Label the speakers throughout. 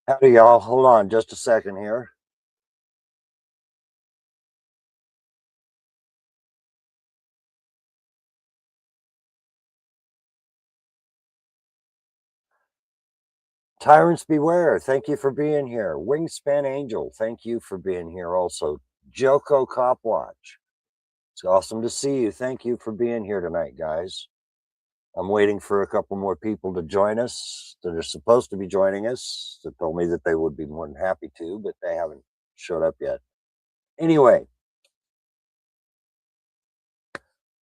Speaker 1: Howdy, y'all. Hold on just a second here. Tyrants beware. Thank you for being here. Wingspan Angel, thank you for being here also. Joko Copwatch, it's awesome to see you. Thank you for being here tonight, guys. I'm waiting for a couple more people to join us that are supposed to be joining us, that told me that they would be more than happy to, but they haven't showed up yet. Anyway,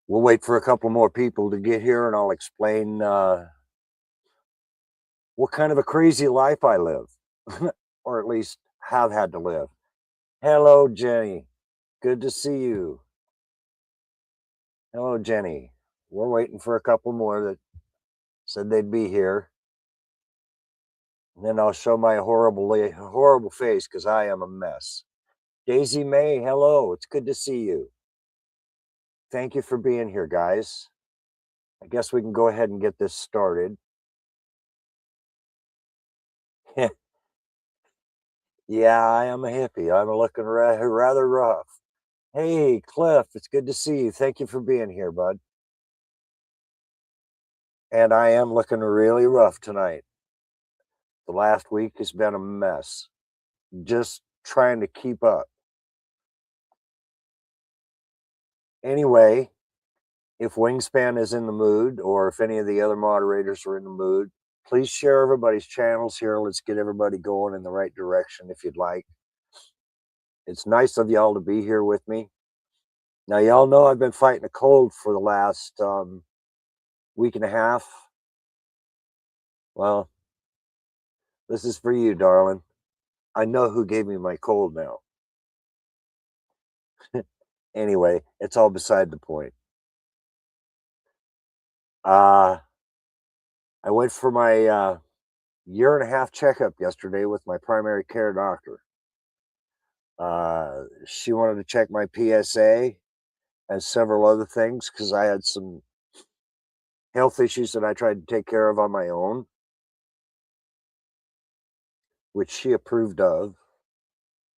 Speaker 1: we'll wait for a couple more people to get here and I'll explain what kind of a crazy life I live, or at least have had to live. Hello, Jenny. Good to see you. Hello, Jenny. We're waiting for a couple more that said they'd be here. And then I'll show my horrible face because I am a mess. Daisy May, hello. It's good to see you. Thank you for being here, guys. I guess we can go ahead and get this started. Yeah, I am a hippie. I'm looking rather rough. Hey, Cliff, it's good to see you. Thank you for being here, bud. And I am looking really rough tonight. The last week has been a mess. Just trying to keep up. Anyway, if Wingspan is in the mood, or if any of the other moderators are in the mood, please share everybody's channels here. Let's get everybody going in the right direction if you'd like. It's nice of y'all to be here with me. Now, y'all know I've been fighting a cold for the last week and a half. Well, this is for you, darling. I know who gave me my cold now. Anyway, it's all beside the point. I went for my year and a half checkup yesterday with my primary care doctor. She wanted to check my PSA and several other things because I had some health issues that I tried to take care of on my own, which she approved of.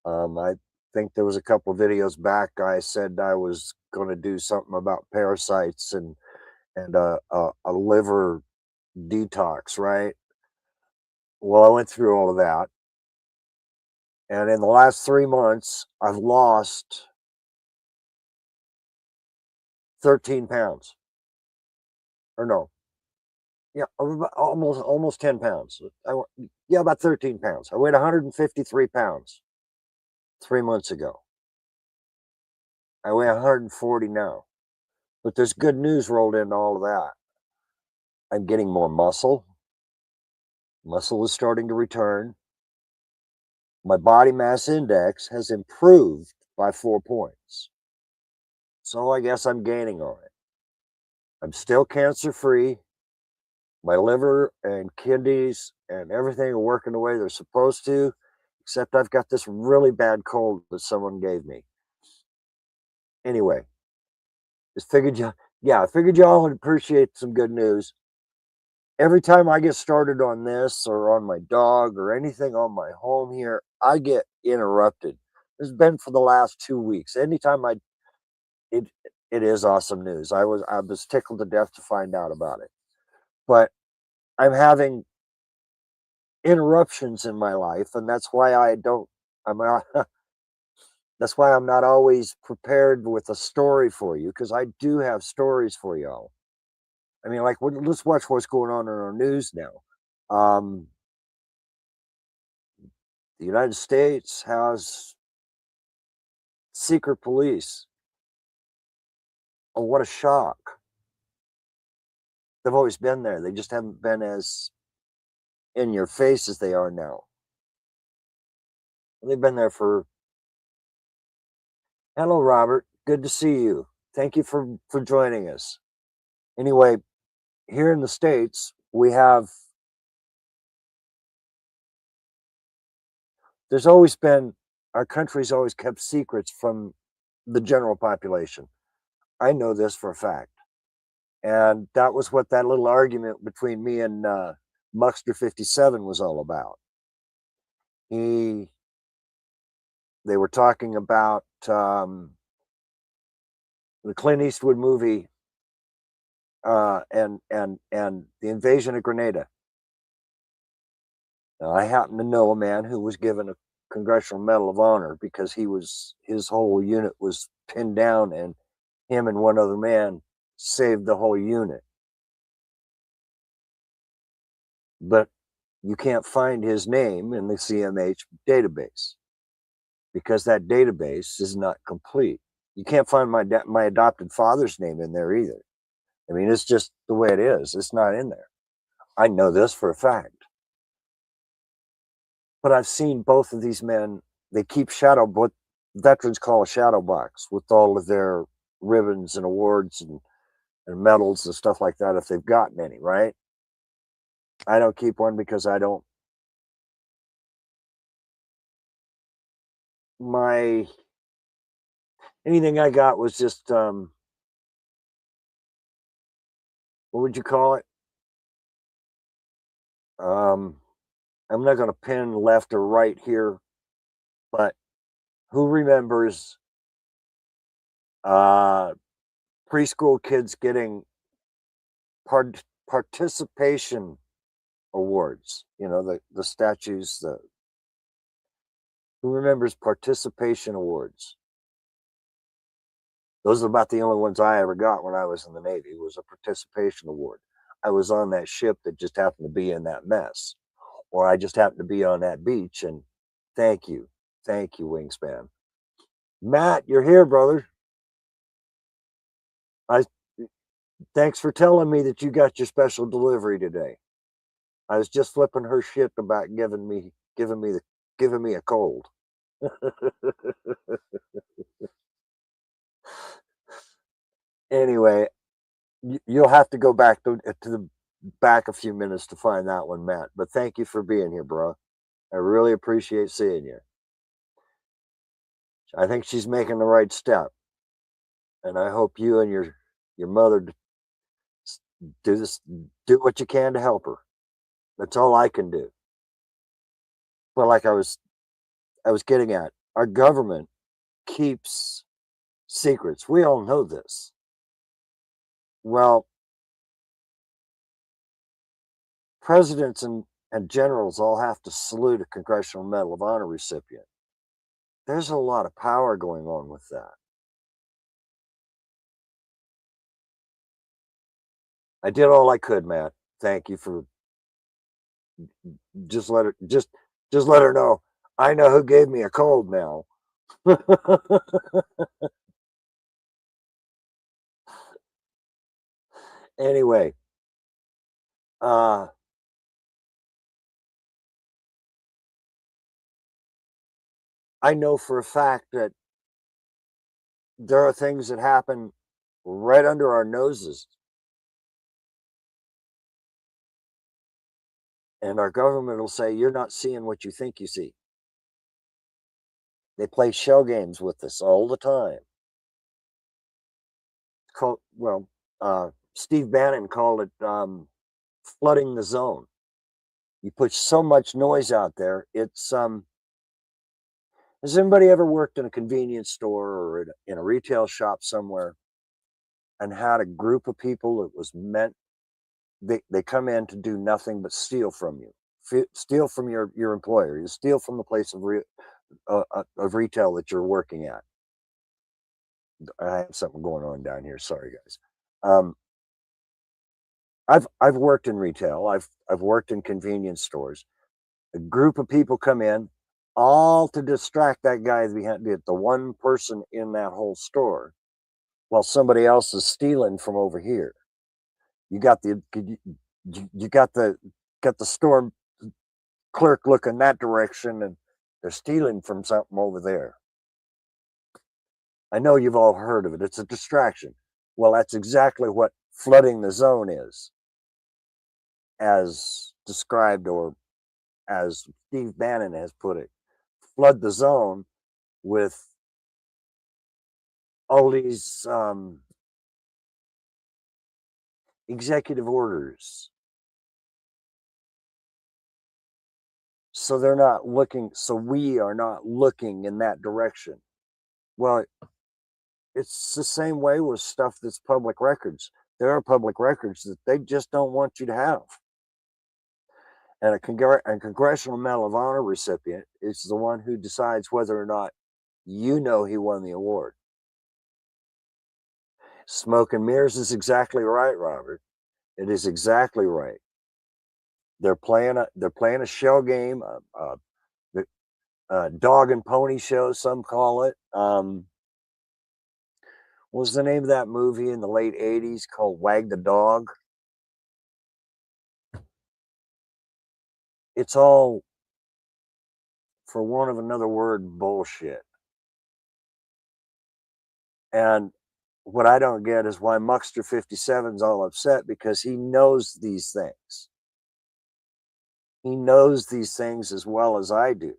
Speaker 1: I think there was a couple of videos back I said I was going to do something about parasites and a liver detox, right? Well, I went through all of that, and in the last 3 months, I've lost 13 pounds. Or no, yeah, almost 10 pounds. Yeah, about 13 pounds. I weighed 153 pounds 3 months ago. I weigh 140 now. But there's good news rolled into all of that. I'm getting more muscle. Muscle is starting to return. My body mass index has improved by 4 points. So I guess I'm gaining on it. I'm still cancer free. My liver and kidneys and everything are working the way they're supposed to, except I've got this really bad cold that someone gave me. Anyway, just figured I figured y'all would appreciate some good news. Every time I get started on this or on my dog or anything on my home here, I get interrupted. It's been for the last 2 weeks. Anytime it it is awesome news. I was tickled to death to find out about it. But I'm having interruptions in my life, and that's why I'm not that's why I'm not always prepared with a story for you, because I do have stories for y'all. I mean, like, let's watch what's going on in our news now. Um, the United States has secret police. Oh, what a shock. They've always been there. They just haven't been as in your face as they are now. They've been there for. Hello, Robert. Good to see you. Thank you for joining us. Anyway, here in the States, we have. There's always been. Our country's always kept secrets from the general population. I know this for a fact. And that was what that little argument between me and Muxter 57 was all about. He They were talking about the Clint Eastwood movie and the invasion of Grenada. Now, I happen to know a man who was given a Congressional Medal of Honor because his whole unit was pinned down, and him and one other man saved the whole unit. But you can't find his name in the CMH database because that database is not complete. You can't find my adopted father's name in there either. I mean, it's just the way it is. It's not in there. I know this for a fact. But I've seen both of these men. They keep what veterans call a shadow box with all of their ribbons and awards and medals and stuff like that if they've gotten any, right? I don't keep one because I don't. My Anything I got was just what would you call it? Um, I'm not going to pin left or right here, but who remembers uh, preschool kids getting participation awards? You know, the statues. Who remembers participation awards? Those are about the only ones I ever got when I was in the Navy. Was a participation award. I was on that ship that just happened to be in that mess, or I just happened to be on that beach. And thank you, Wingspan. Matt, you're here, brother. I Thanks for telling me that you got your special delivery today. I was just flipping her shit about giving me a cold. Anyway, you'll have to go back to the back a few minutes to find that one, Matt. But thank you for being here, bro. I really appreciate seeing you. I think she's making the right step, and I hope you and your mother do this, do what you can to help her. That's all I can do. But like I was getting at, our government keeps secrets. We all know this. Well, presidents and generals all have to salute a Congressional Medal of Honor recipient. There's a lot of power going on with that. I did all I could, Matt. Thank you for just let her just let her know. I know who gave me a cold now. Anyway, uh, I know for a fact that there are things that happen right under our noses, and our government will say, "You're not seeing what you think you see." They play shell games with us all the time. Well, Steve Bannon called it flooding the zone. You put so much noise out there. Has anybody ever worked in a convenience store or in a retail shop somewhere and had a group of people that was meant they come in to do nothing but steal from you, steal from your employer, you steal from the place of retail that you're working at. I have something going on down here. Sorry, guys. Um, I've worked in retail. I've worked in convenience stores. A group of people come in, all to distract that guy behind the one person in that whole store, while somebody else is stealing from over here. You got the you got the store clerk looking that direction, and they're stealing from something over there. I know you've all heard of it. It's a distraction. Well, that's exactly what flooding the zone is, as described or as Steve Bannon has put it. Flood the zone with all these executive orders, So they're not looking, so we are not looking in that direction. Well, it's the same way with stuff that's public records. There are public records that they just don't want you to have. And a Congressional Medal of Honor recipient is the one who decides whether or not you know he won the award. Smoke and mirrors is exactly right, Robert. It is exactly right. They're playing a shell game, dog and pony show, some call it. What was the name of that movie in the late '80s called Wag the Dog? It's all, for want of another word, bullshit. And what I don't get is why Muckster 57's all upset, because he knows these things. He knows these things as well as I do.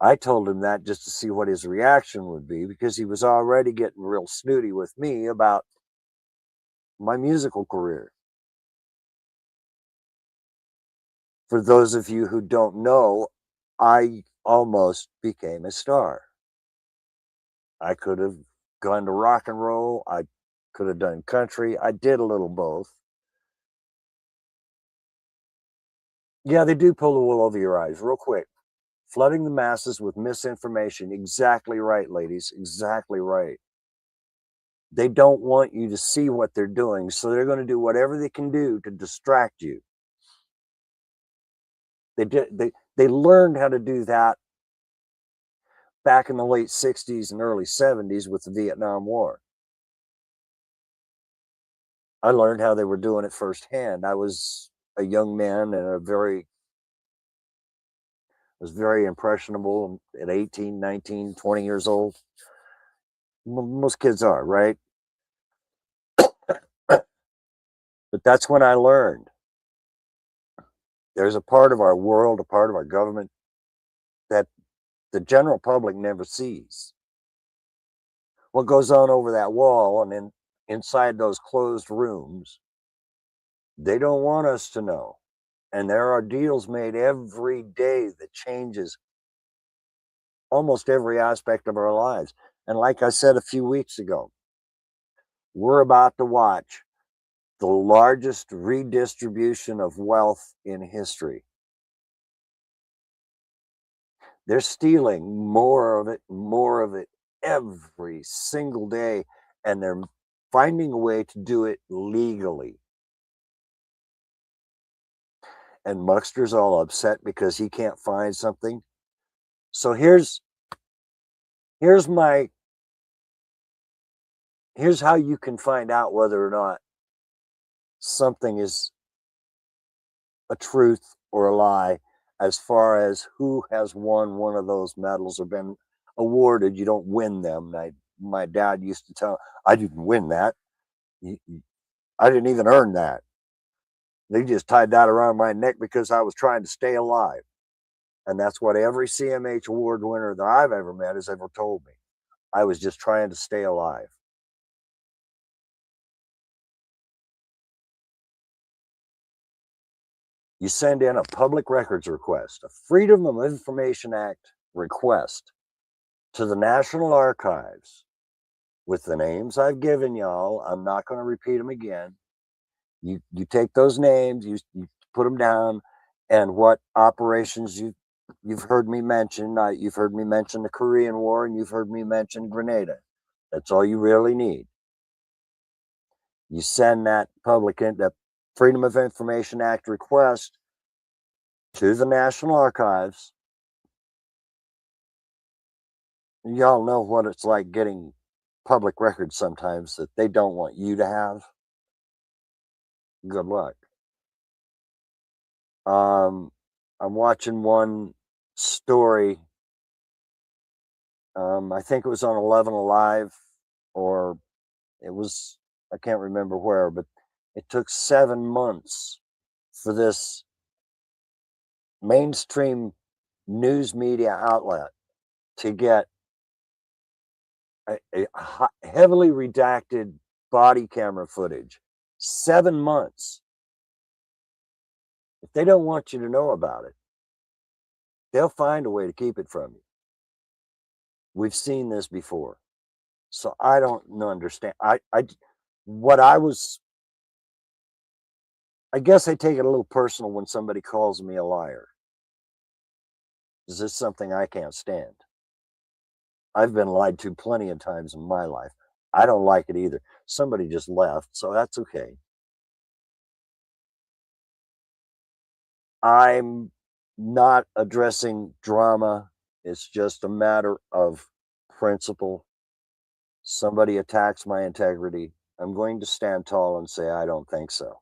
Speaker 1: I told him that just to see what his reaction would be, because he was already getting real snooty with me about my musical career. For those of you who don't know, I almost became a star. I could have gone to rock and roll. I could have done country. I did a little both. Yeah, they do pull the wool over your eyes real quick. Flooding the masses with misinformation. Exactly right, ladies. Exactly right. They don't want you to see what they're doing, so they're going to do whatever they can do to distract you. They learned how to do that back in the late 60s and early 70s with the Vietnam War. I learned how they were doing it firsthand. I was a young man and was very impressionable at 18, 19, 20 years old. Most kids are, right? But that's when I learned there's a part of our world, a part of our government that the general public never sees. What goes on over that wall and then inside those closed rooms, they don't want us to know. And there are deals made every day that changes almost every aspect of our lives. And like I said a few weeks ago, we're about to watch the largest redistribution of wealth in history. They're stealing more of it every single day, and they're finding a way to do it legally. And Muckster's all upset because he can't find something. So here's my here's how you can find out whether or not something is a truth or a lie, as far as who has won one of those medals or been awarded. You don't win them. My dad used to tell, I didn't win that. I didn't even earn that. They just tied that around my neck because I was trying to stay alive. And that's what every CMH award winner that I've ever met has ever told me. I was just trying to stay alive. You send in a public records request, a Freedom of Information Act request to the National Archives with the names I've given y'all. I'm not going to repeat them again. You take those names, you put them down, and what operations you've heard me mention. You've heard me mention the Korean War, and you've heard me mention Grenada. That's all you really need. You send that the Freedom of Information Act request to the National Archives. Y'all know what it's like getting public records sometimes that they don't want you to have. Good luck. I'm watching one story. I think it was on 11 Alive, or it was, I can't remember where, but it took 7 months for this mainstream news media outlet to get a heavily redacted body camera footage. 7 months. If they don't want you to know about it, They'll find a way to keep it from you. We've seen this before. So I don't understand. What I was, I guess I take it a little personal when somebody calls me a liar. Is this something I can't stand? I've been lied to plenty of times in my life. I don't like it either. Somebody just left, so that's okay. I'm not addressing drama. It's just a matter of principle. Somebody attacks my integrity. I'm going to stand tall and say, I don't think so,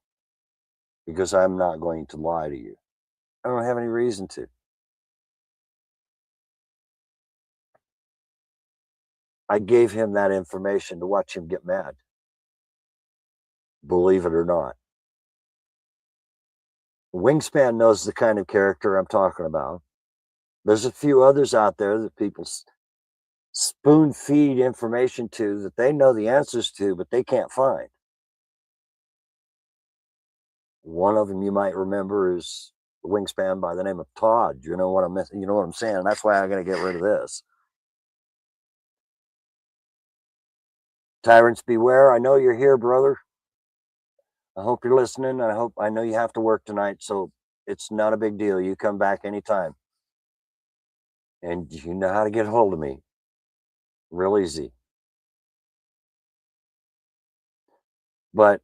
Speaker 1: because I'm not going to lie to you. I don't have any reason to. I gave him that information to watch him get mad, believe it or not. Wingspan knows the kind of character I'm talking about. There's a few others out there that people spoon feed information to that they know the answers to, but they can't find. One of them you might remember is a wingspan by the name of Todd. You know what I'm you know what I'm saying? That's why I'm going to get rid of this. Tyrants beware. I know you're here, brother. I hope you're listening. I know you have to work tonight, so it's not a big deal. You come back anytime. And you know how to get a hold of me. Real easy. But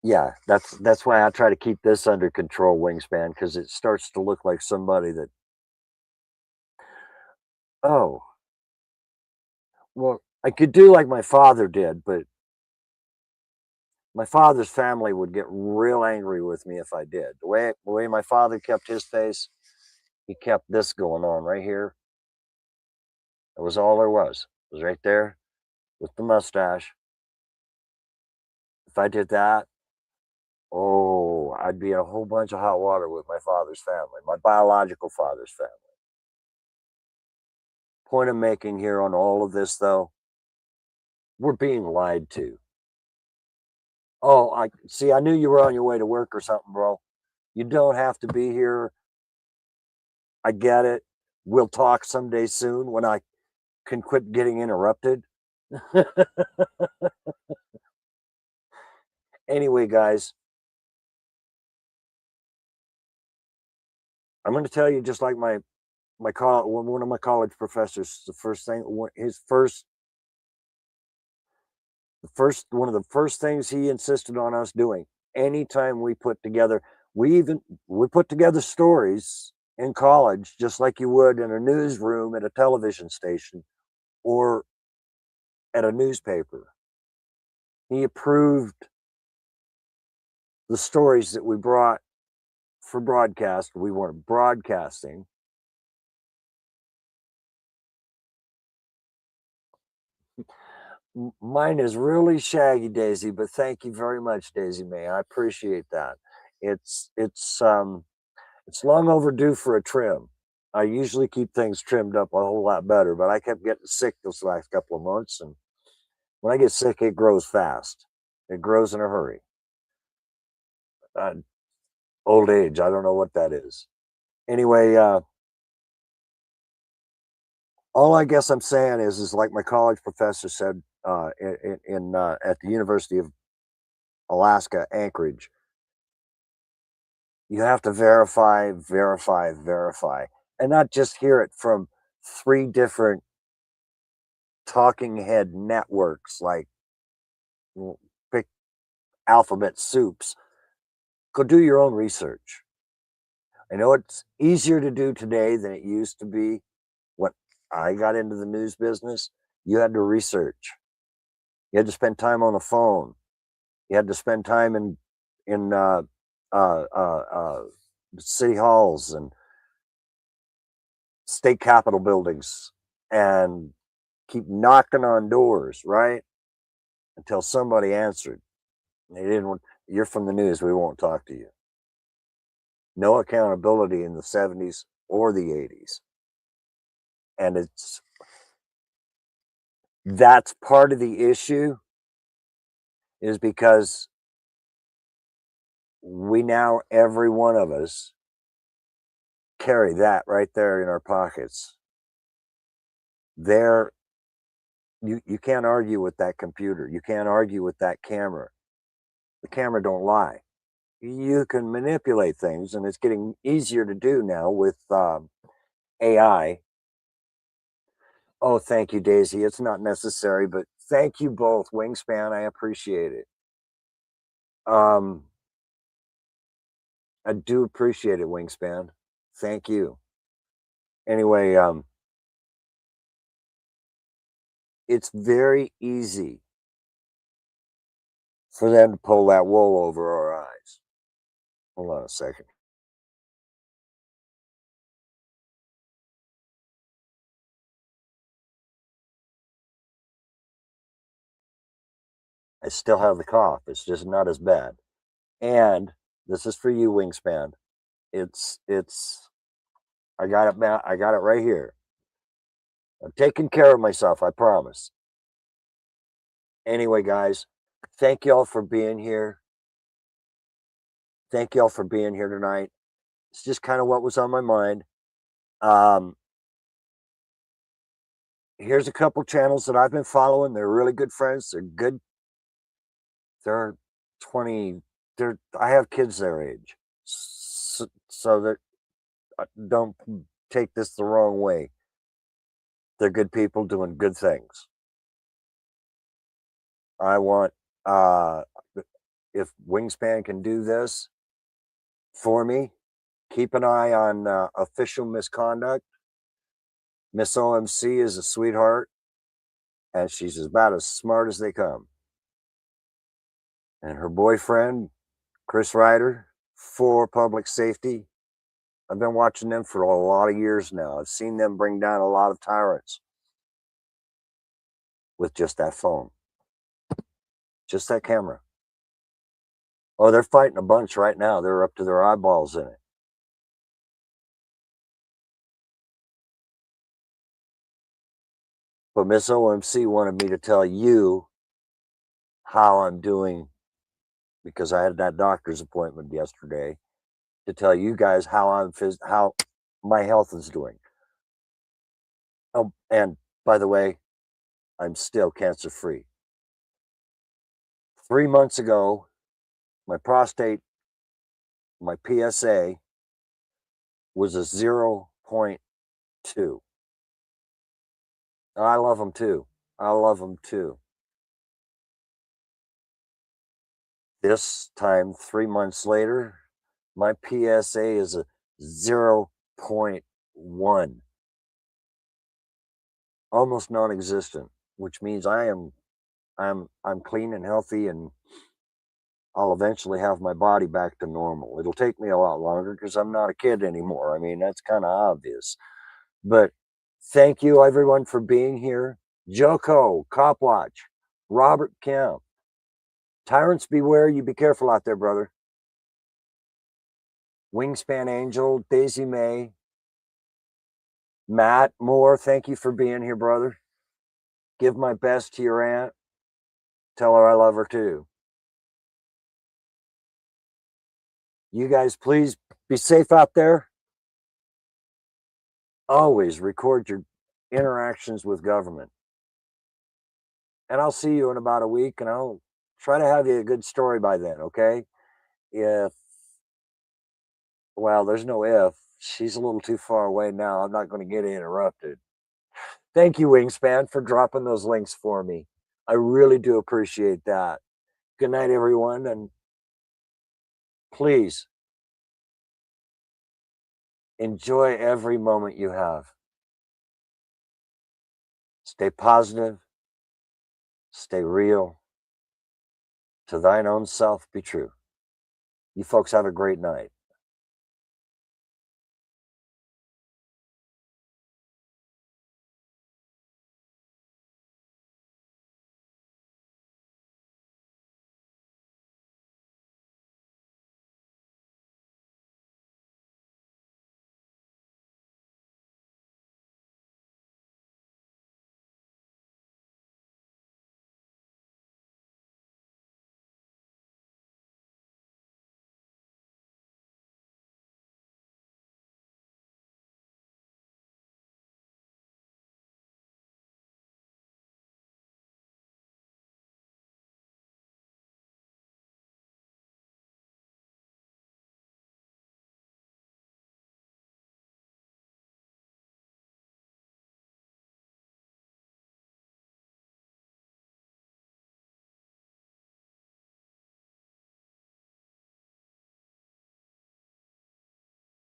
Speaker 1: yeah, that's why I try to keep this under control, wingspan, because it starts to look like somebody that, oh, well, I could do like my father did, but my father's family would get real angry with me if I did. The way my father kept his face, he kept this going on right here. It was all there was. It was right there with the mustache. If I did that, oh, I'd be in a whole bunch of hot water with my father's family, my biological father's family. Point I'm making here on all of this, though, we're being lied to. Oh, I see. I knew you were on your way to work or something, bro. You don't have to be here. I get it. We'll talk someday soon when I can quit getting interrupted. Anyway, guys, I'm going to tell you just like one of my college professors. The first thing, his first, the first one of the first things he insisted on us doing. Anytime we put together, we put together stories in college just like you would in a newsroom at a television station or at a newspaper. He approved the stories that we brought for broadcast. We weren't broadcasting. Mine is really shaggy, Daisy, but thank you very much, Daisy May. I appreciate that. It's it's um it's long overdue for a trim. I usually keep things trimmed up a whole lot better, but I kept getting sick this last couple of months, and when I get sick, it grows fast. It grows in a hurry. Uh, Old age, I don't know what that is. Anyway, all I guess I'm saying is like my college professor said at the University of Alaska, Anchorage. You have to verify, verify, verify, and not just hear it from three different talking head networks like pick alphabet soups. Go do your own research. I know it's easier to do today than it used to be. When I got into the news business, you had to research. You had to spend time on the phone. You had to spend time in uh, uh, uh, city halls and state capitol buildings and keep knocking on doors, right? Until somebody answered. They didn't want, you're from the news, we won't talk to you. No accountability in the 70s or the 80s. And that's part of the issue is because we now, every one of us, carry that right there in our pockets. There, you can't argue with that computer. You can't argue with that camera. The camera don't lie. You can manipulate things, and it's getting easier to do now with AI. Oh, thank you, Daisy. It's not necessary, but thank you both, Wingspan. I appreciate it. Um, I do appreciate it, Wingspan. Thank you. Anyway, it's very easy for them to pull that wool over our eyes. Hold on a second. I still have the cough. It's just not as bad. And this is for you, Wingspan. It's I got it, man. I got it right here. I'm taking care of myself, I promise. Anyway, guys, thank y'all for being here. Thank y'all for being here tonight. It's just kind of what was on my mind. Um, Here's a couple channels that I've been following. They're really good friends. They're good. They're 20. I have kids their age, so that don't take this the wrong way. They're good people doing good things. I want if Wingspan can do this for me, keep an eye on official misconduct. Miss OMC is a sweetheart, and she's about as smart as they come. And her boyfriend, Chris Ryder, for public safety. I've been watching them for a lot of years now. I've seen them bring down a lot of tyrants with just that phone, just that camera. Oh, they're fighting a bunch right now. They're up to their eyeballs in it. But Miss OMC wanted me to tell you how I'm doing because I had that doctor's appointment yesterday to tell you guys how my health is doing. Oh, and by the way, I'm still cancer free. 3 months ago, my prostate, my PSA was a 0.2. I love them too. I love them too. This time, 3 months later, my PSA is a 0.1, almost non-existent, which means I'm clean and healthy, and I'll eventually have my body back to normal. It'll take me a lot longer because I'm not a kid anymore. I mean, that's kind of obvious. But thank you everyone for being here. Joko, Copwatch, Robert Kemp, Tyrants Beware. You be careful out there, brother. Wingspan Angel, Daisy May, Matt Moore, thank you for being here, brother. Give my best to your aunt. Tell her I love her too. You guys, please be safe out there. Always record your interactions with government. And I'll see you in about a week, and I'll try to have you a good story by then, okay? If, well, there's no if. She's a little too far away now. I'm not going to get interrupted. Thank you, Wingspan, for dropping those links for me. I really do appreciate that. Good night, everyone, and please enjoy every moment you have. Stay positive, stay real, to thine own self be true. You folks have a great night.